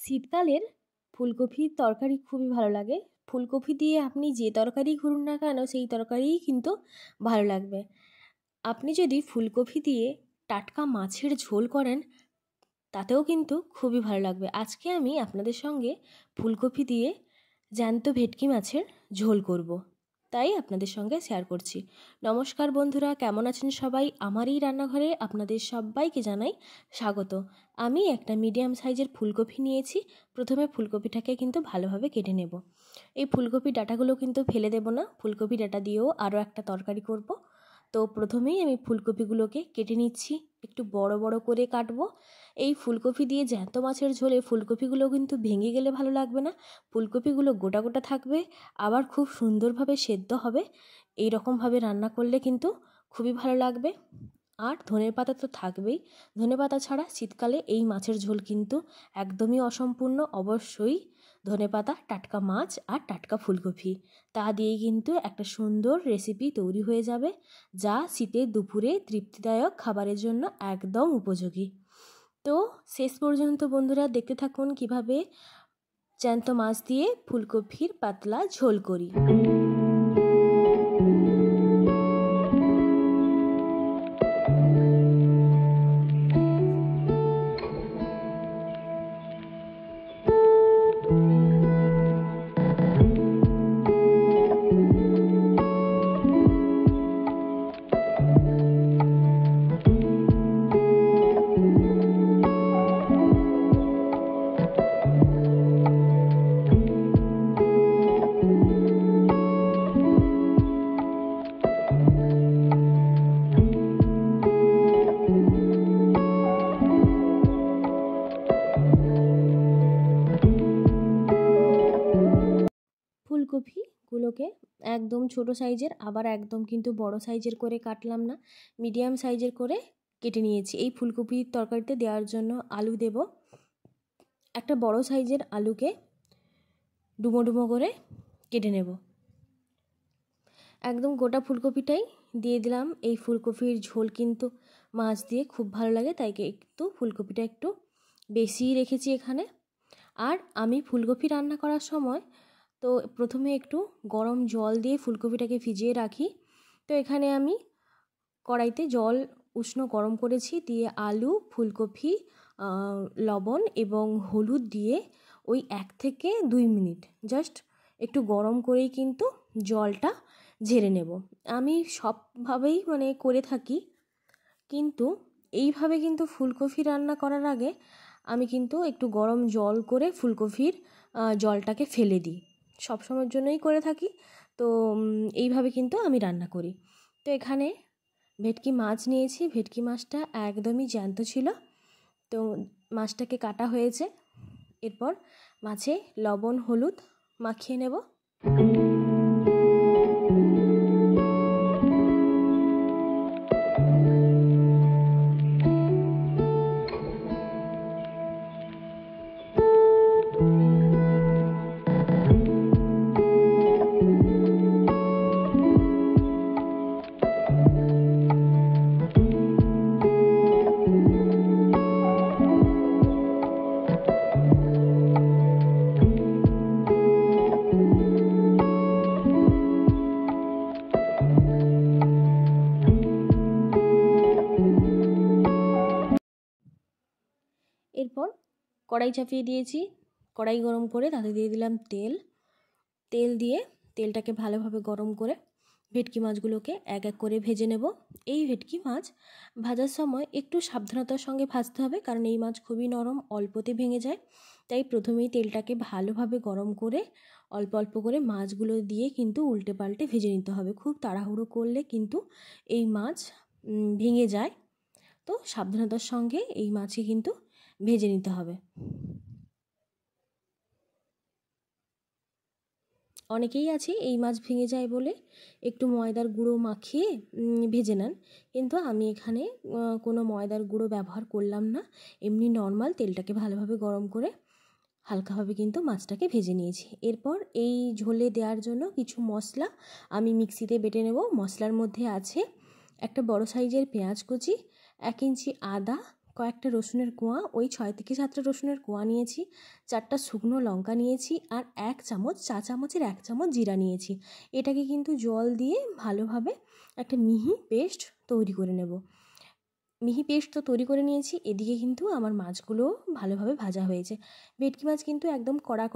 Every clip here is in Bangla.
শীতকালের ফুলকপির তরকারি খুবই ভালো লাগে। ফুলকপি দিয়ে আপনি যে তরকারি করুন না কেন সেই তরকারিই কিন্তু ভালো লাগবে। আপনি যদি ফুলকপি দিয়ে টাটকা মাছের ঝোল করেন তাতেও কিন্তু খুবই ভালো লাগবে। আজকে আমি আপনাদের সঙ্গে ফুলকপি দিয়ে জ্যান্ত ভেটকি মাছের ঝোল করব, তাই আপনাদের সঙ্গে শেয়ার করছি। নমস্কার বন্ধুরা, কেমন আছেন সবাই? আমার এই রান্নাঘরে আপনাদের সবাইকে জানাই স্বাগত। আমি একটা মিডিয়াম সাইজের ফুলকপি নিয়েছি। প্রথমে ফুলকপিটাকে কিন্তু ভালোভাবে কেটে নেব। এই ফুলকপির ডাঁটাগুলো কিন্তু ফেলে দেব না, ফুলকপি ডাঁটা দিয়েও আরও একটা তরকারি করব। তো প্রথমেই আমি ফুলকপিগুলোকে কেটে নিচ্ছি, একটু বড় বড় করে কাটবো। এই ফুলকপি দিয়ে জ্যান্ত মাছের ঝোলে ফুলকপিগুলো কিন্তু ভেঙে গেলে ভালো লাগবে না, ফুলকপিগুলো গোটা গোটা থাকবে, আবার খুব সুন্দরভাবে সেদ্ধ হবে। এই রকমভাবে রান্না করলে কিন্তু খুবই ভালো লাগবে। আর ধনেপাতা তো থাকবেই, ধনেপাতা ছাড়া শীতকালে এই মাছের ঝোল কিন্তু একদমই অসম্পূর্ণ। অবশ্যই ধনেপাতা, টাটকা মাছ আর টাটকা ফুলকপি, তা দিয়েই কিন্তু একটা সুন্দর রেসিপি তৈরি হয়ে যাবে, যা শীতের দুপুরে তৃপ্তিদায়ক খাবারের জন্য একদম উপযোগী। তো শেষ পর্যন্ত বন্ধুরা দেখতে থাকুন কিভাবে জ্যান্ত মাছ দিয়ে ফুলকপির পাতলা ঝোল করি। ফুলকপিগুলোকে একদম ছোট সাইজের, আবার একদম কিন্তু বড় সাইজের করে কাটলাম না, মিডিয়াম সাইজের করে কেটে নিয়েছি। এই ফুলকপির তরকারিতে দেওয়ার জন্য আলু দেব। একটা বড় সাইজের আলুকে ডুমো ডুমো করে কেটে নেব। একদম গোটা ফুলকপিটাই দিয়ে দিলাম। এই ফুলকপির ঝোল কিন্তু মাছ দিয়ে খুব ভালো লাগে, তাই একটু ফুলকপিটা একটু বেশিই রেখেছি এখানে। আর আমি ফুলকপি রান্না করার সময় তো প্রথমে একটু গরম জল দিয়ে ফুলকপিটাকে ভিজিয়ে রাখি। তো এখানে আমি কড়াইতে জল উষ্ণ গরম করেছি, দিয়ে আলু, ফুলকপি, লবণ এবং হলুদ দিয়ে ওই 1 থেকে 2 মিনিট জাস্ট একটু গরম করেই কিন্তু জলটা ঝেড়ে নেব। আমি সবভাবেই করে থাকি, কিন্তু এইভাবে কিন্তু ফুলকপি রান্না করার আগে আমি কিন্তু একটু গরম জল করে ফুলকপির জলটাকে ফেলে দিই, সবসময়ের জন্যই করে থাকি। তো এইভাবে কিন্তু আমি রান্না করি। তো এখানে ভেটকি মাছ নিয়েছি, ভেটকি মাছটা একদমই জ্যান্ত ছিল। তো মাছটাকে কাটা হয়েছে, এরপর মাছে লবণ হলুদ মাখিয়ে নেব। এরপর কড়াই চাপিয়ে দিয়েছি, কড়াই গরম করে তাতে দিয়ে দিলাম তেল। তেল দিয়ে তেলটাকে ভালোভাবে গরম করে ভেটকি মাছগুলোকে এক এক করে ভেজে নেব। এই ভেটকি মাছ ভাজার সময় একটু সাবধানতার সঙ্গে ভাজতে হবে, কারণ এই মাছ খুবই নরম, অল্পতে ভেঙে যায়। তাই প্রথমেই তেলটাকে ভালোভাবে গরম করে অল্প অল্প করে মাছগুলো দিয়ে কিন্তু উল্টে পাল্টে ভেজে নিতে হবে। খুব তাড়াহুড়ো করলে কিন্তু এই মাছ ভেঙে যায়। তো সাবধানতার সঙ্গে এই মাছই কিন্তু ভেজে নিতে হবে। অনেকেই আছে এই মাছ ভেঙে যায় বলে একটু ময়দার গুঁড়ো মাখিয়ে ভেজে নেন, কিন্তু আমি এখানে কোনো ময়দার গুঁড়ো ব্যবহার করলাম না। এমনি নর্মাল তেলটাকে ভালোভাবে গরম করে হালকাভাবে কিন্তু মাছটাকে ভেজে নিয়েছি। এরপর এই ঝোলে দেওয়ার জন্য কিছু মশলা আমি মিক্সিতে বেটে নেব। মশলার মধ্যে আছে একটা বড় সাইজের পেঁয়াজ কুচি, 1 ইঞ্চি আদা কয়েকটা রসুনের কোয়া, ওই 6 থেকে 7টা রসুনের কোয়া নিয়েছি, 4টা শুকনো লঙ্কা নিয়েছি, আর 1 চামচ, চা চামচের 1 চামচ জিরা নিয়েছি। এটাকে কিন্তু জল দিয়ে ভালোভাবে একটা মিহি পেস্ট তৈরি করে নেব। মিহি পেস্ট তো তৈরি করে নিয়েছি। এদিকে কিন্তু আমার মাছগুলো ভালোভাবে ভাজা হয়েছে। ভেটকি মাছ কিন্তু একদম কড়া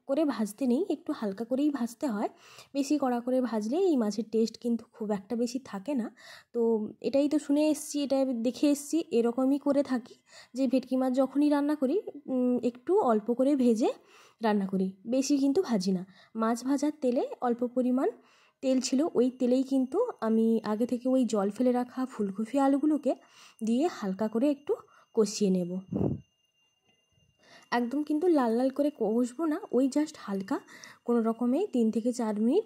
করে ভাজতে নেই, একটু হালকা করেই ভাজতে হয়। বেশি কড়া করে ভাজলে এই মাছের টেস্ট কিন্তু খুব একটা বেশি থাকে না। তো এটাই তো শুনে এসেছি, এটা দেখে এসেছি, এরকমই করে থাকি যে ভেটকি মাছ যখনই রান্না করি একটু অল্প করে ভেজে রান্না করি, বেশি কিন্তু ভাজি না। মাছ ভাজার তেলে অল্প পরিমাণ তেল ছিল, ওই তেলেই কিন্তু আমি আগে থেকে ওই জল ফেলে রাখা ফুলকপি আলুগুলোকে দিয়ে হালকা করে একটু কষিয়ে নেব। একদম কিন্তু লাল লাল করে কষবো না, ওই জাস্ট হালকা কোনো রকমে 3 থেকে 4 মিনিট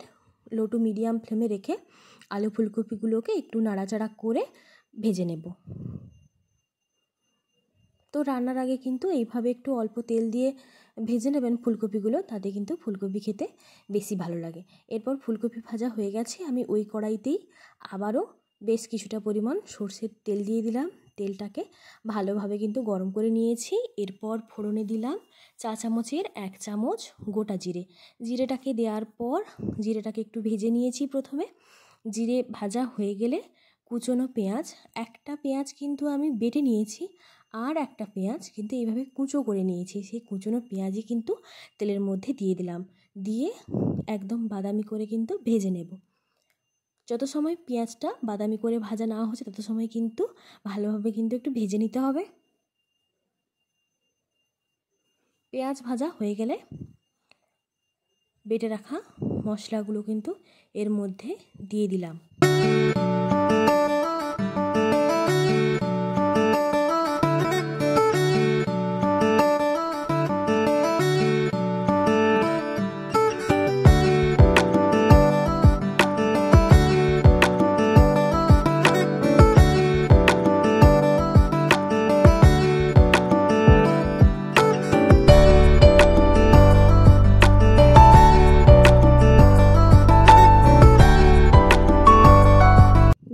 লো টু মিডিয়াম ফ্লেমে রেখে আলু ফুলকপিগুলোকে একটু নাড়াচাড়া করে ভেজে নেব। তো রান্নার আগে কিন্তু এইভাবে একটু অল্প তেল দিয়ে ভেজে নেবেন ফুলকপিগুলো, তাতে কিন্তু ফুলকপি খেতে বেশি ভালো লাগে। এরপর ফুলকপি ভাজা হয়ে গেছে, আমি ওই কড়াইতেই আবারও বেশ কিছুটা পরিমাণ সর্ষের তেল দিয়ে দিলাম। তেলটাকে ভালোভাবে কিন্তু গরম করে নিয়েছি। এরপর ফোড়নে দিলাম চা চামচের 1 চামচ গোটা জিরে। জিরেটাকে দেওয়ার পর জিরেটাকে একটু ভেজে নিয়েছি প্রথমে। জিরে ভাজা হয়ে গেলে কুচনো পেঁয়াজ, একটা পেঁয়াজ কিন্তু আমি বেটে নিয়েছি, আর একটা পেঁয়াজ কিন্তু এইভাবে কুচো করে নিয়েছি, সেই কুচনো পেঁয়াজই কিন্তু তেলের মধ্যে দিয়ে দিলাম। দিয়ে একদম বাদামি করে কিন্তু ভেজে নেব। যত সময় পেঁয়াজটা বাদামি করে ভাজা না হচ্ছে তত সময় কিন্তু ভালোভাবে কিন্তু একটু ভেজে নিতে হবে। পেঁয়াজ ভাজা হয়ে গেলে বেটে রাখা মশলাগুলো কিন্তু এর মধ্যে দিয়ে দিলাম।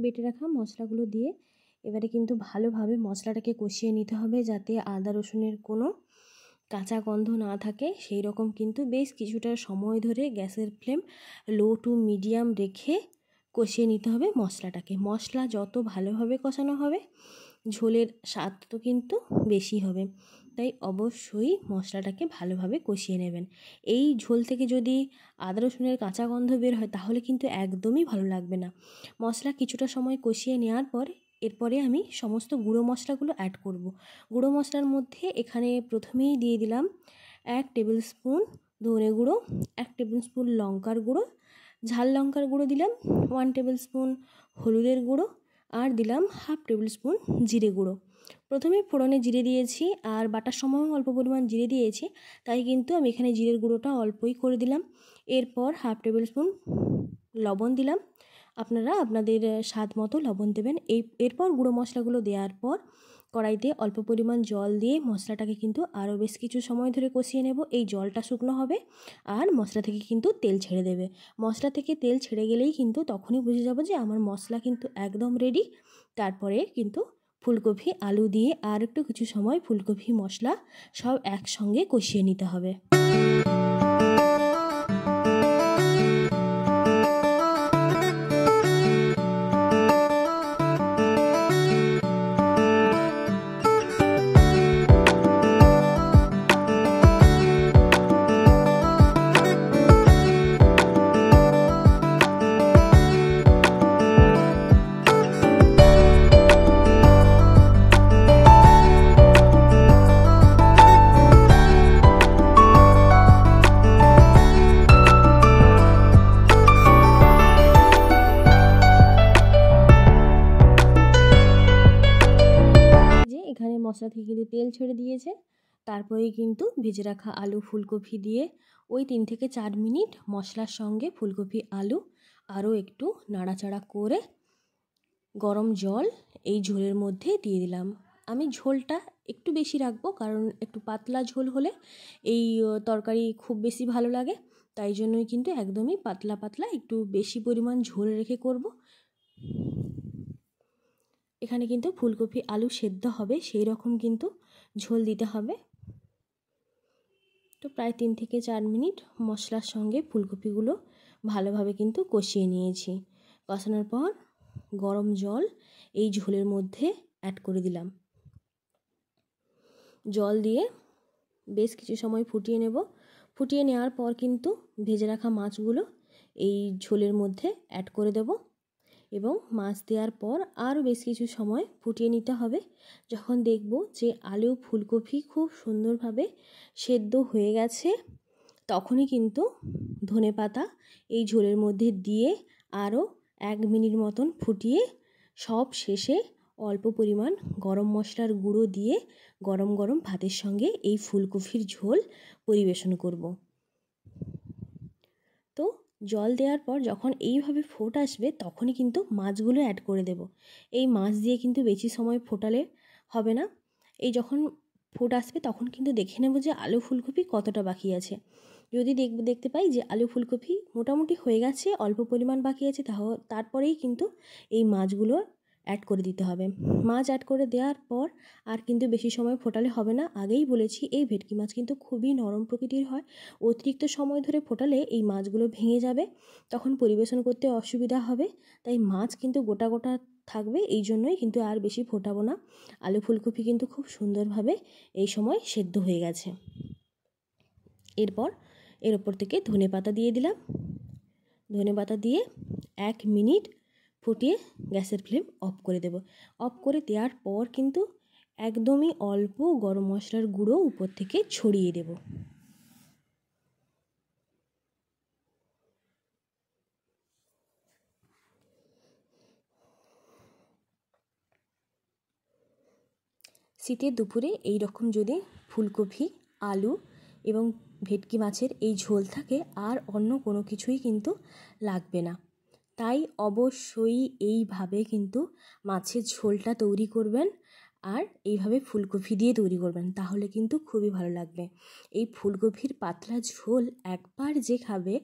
বেটে রাখা মশলাগুলো দিয়ে এবারে কিন্তু ভালোভাবে মশলাটাকে কষিয়ে নিতে হবে, যাতে আদা রসুনের কোনো কাঁচা গন্ধ না থাকে। সেই রকম কিন্তু বেশ কিছুটা সময় ধরে গ্যাসের ফ্লেম লো টু মিডিয়াম রেখে কষিয়ে নিতে হবে মশলাটাকে। মশলা যত ভালোভাবে কষানো হবে ঝোলের স্বাদ তো কিন্তু বেশি হবে, তাই অবশ্যই মশলাটাকে ভালোভাবে কষিয়ে নেবেন। এই ঝোল থেকে যদি আদা রসুনের কাঁচা গন্ধ বের হয় তাহলে কিন্তু একদমই ভালো লাগবে না। মশলা কিছুটা সময় কষিয়ে নেওয়ার পর এরপরে আমি সমস্ত গুঁড়ো মশলাগুলো অ্যাড করব। গুঁড়ো মশলার মধ্যে এখানে প্রথমেই দিয়ে দিলাম 1 টেবিল স্পুন ধনে গুঁড়ো, 1 টেবিল স্পুন লঙ্কার গুঁড়ো, ঝাল লঙ্কার গুঁড়ো দিলাম 1 টেবিল স্পুন হলুদের গুঁড়ো, আর দিলাম 1/2 টেবিল স্পুন জিরে গুঁড়ো। প্রথমে ফোড়নে জিরে দিয়েছি আর বাটার সময়ও অল্প পরিমাণ জিরে দিয়েছি, তাই কিন্তু আমি এখানে জিরের গুঁড়োটা অল্পই করে দিলাম। এরপর 1/2 টেবিল স্পুন লবণ দিলাম, আপনারা আপনাদের স্বাদ মতো লবণ দেবেন। এরপর গুঁড়ো মশলাগুলো দেওয়ার পর কড়াইতে অল্প পরিমাণ জল দিয়ে মশলাটাকে কিন্তু আরও বেশ কিছু সময় ধরে কষিয়ে নেব। এই জলটা শুকনো হবে আর মশলা থেকে কিন্তু তেল ছেড়ে দেবে। মশলা থেকে তেল ছেড়ে গেলেই কিন্তু তখনই বুঝে যাব যে আমার মশলা কিন্তু একদম রেডি। তারপরে কিন্তু ফুলকপি আলু দিয়ে আর একটু কিছু সময় ফুলকপি মশলা সব একসঙ্গে কষিয়ে নিতে হবে। এখানে মশলা থেকে কিন্তু তেল ছেড়ে দিয়েছে। তারপরেই কিন্তু ভেজে রাখা আলু ফুলকপি দিয়ে ওই 3 থেকে 4 মিনিট মশলার সঙ্গে ফুলকপি আলু আরও একটু নাড়াচাড়া করে গরম জল এই ঝোলের মধ্যে দিয়ে দিলাম। আমি ঝোলটা একটু বেশি রাখবো, কারণ একটু পাতলা ঝোল হলে এই তরকারি খুব বেশি ভালো লাগে, তাই জন্যই কিন্তু একদমই পাতলা পাতলা একটু বেশি পরিমাণ ঝোল রেখে করব। এখানে কিন্তু ফুলকপি আলু সেদ্ধ হবে সেই রকম কিন্তু ঝোল দিতে হবে। তো প্রায় 3 থেকে 4 মিনিট মশলার সঙ্গে ফুলকপিগুলো ভালোভাবে কিন্তু কষিয়ে নিয়েছি। কষানোর পর গরম জল এই ঝোলের মধ্যে অ্যাড করে দিলাম। জল দিয়ে বেশ কিছু সময় ফুটিয়ে নেব। ফুটিয়ে নেওয়ার পর কিন্তু ভেজে রাখা মাছগুলো এই ঝোলের মধ্যে অ্যাড করে দেব এবং মাছ দেওয়ার পর আরও বেশ কিছু সময় ফুটিয়ে নিতে হবে। যখন দেখব যে আলু ফুলকপি খুব সুন্দরভাবে সেদ্ধ হয়ে গেছে, তখনই কিন্তু ধনেপাতা এই ঝোলের মধ্যে দিয়ে আরও 1 মিনিট মতন ফুটিয়ে সব শেষে অল্প পরিমাণ গরম মশলার গুঁড়ো দিয়ে গরম গরম ভাতের সঙ্গে এই ফুলকপির ঝোল পরিবেশন করব। তো জল দেওয়ার পর যখন এইভাবে ফোট আসবে তখনই কিন্তু মাছগুলো অ্যাড করে দেব। এই মাছ দিয়ে কিন্তু বেশি সময় ফোটালে হবে না। এই যখন ফোট আসবে তখন কিন্তু দেখে নেব যে আলু ফুলকপি কতটা বাকি আছে। যদি দেখতে পাই যে আলু ফুলকপি মোটামুটি হয়ে গেছে, অল্প পরিমাণ বাকি আছে, তারপরেই কিন্তু এই মাছগুলো অ্যাড করে দিতে হবে। মাছ অ্যাড করে দেওয়ার পর আর কিন্তু বেশি সময় ফোটালে হবে না। আগেই বলেছি এই ভেটকি মাছ কিন্তু খুবই নরম প্রকৃতির হয়। অতিরিক্ত সময় ধরে ফোটালে এই মাছগুলো ভেঙে যাবে, তখন পরিবেশন করতে অসুবিধা হবে। তাই মাছ কিন্তু গোটা গোটা থাকবে, এই জন্যই কিন্তু আর বেশি ফোটাবো না। আলু ফুলকপি কিন্তু খুব সুন্দরভাবে এই সময় সেদ্ধ হয়ে গেছে। এরপর এর ওপর থেকে ধনেপাতা দিয়ে দিলাম। ধনেপাতা দিয়ে 1 মিনিট ফুটিয়ে গ্যাসের ফ্লেম অফ করে দেব। অফ করে দেওয়ার পর কিন্তু একদমই অল্প গরম মশলার গুঁড়ো উপর থেকে ছড়িয়ে দেব। শীতের দুপুরে এই রকম যদি ফুলকপি, আলু এবং ভেটকি মাছের এই ঝোল থাকে আর অন্য কোনো কিছুই কিন্তু লাগবে না। তাই অবশ্যই এইভাবে কিন্তু মাছের ঝোলটা তৈরি করবেন আর এইভাবে ফুলকপি দিয়ে তৈরি করবেন, তাহলে কিন্তু খুবই ভালো লাগবে। এই ফুলকপির পাতলা ঝোল একবার যে খাবে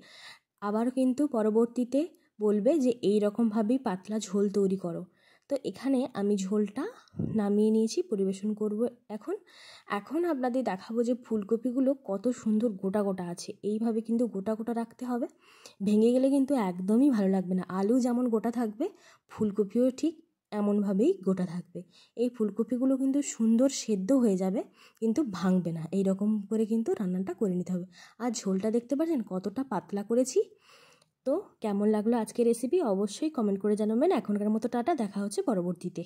আবার কিন্তু পরবর্তীতে বলবে যে এই রকমভাবেই পাতলা ঝোল তৈরি করো। তো এখানে আমি ঝোলটা নামিয়ে নিয়েছি, পরিবেশন করব। এখন আপনাদের দেখাবো যে ফুলকপিগুলো কত সুন্দর গোটা গোটা আছে। এইভাবে কিন্তু গোটা গোটা রাখতে হবে, ভেঙে গেলে কিন্তু একদমই ভালো লাগবে না। আলু যেমন গোটা থাকবে, ফুলকপিও ঠিক এমনভাবেই গোটা থাকবে। এই ফুলকপিগুলো কিন্তু সুন্দর সেদ্ধ হয়ে যাবে, কিন্তু ভাঙবে না। এই রকম করে কিন্তু রান্নাটা করে নিতে হবে। আর ঝোলটা দেখতে পাচ্ছেন কতটা পাতলা করেছি। তো কেমন লাগলো আজকের রেসিপি অবশ্যই কমেন্ট করে জানাবেন। এখনকার মতো টাটা, দেখা হচ্ছে পরবর্তীতে।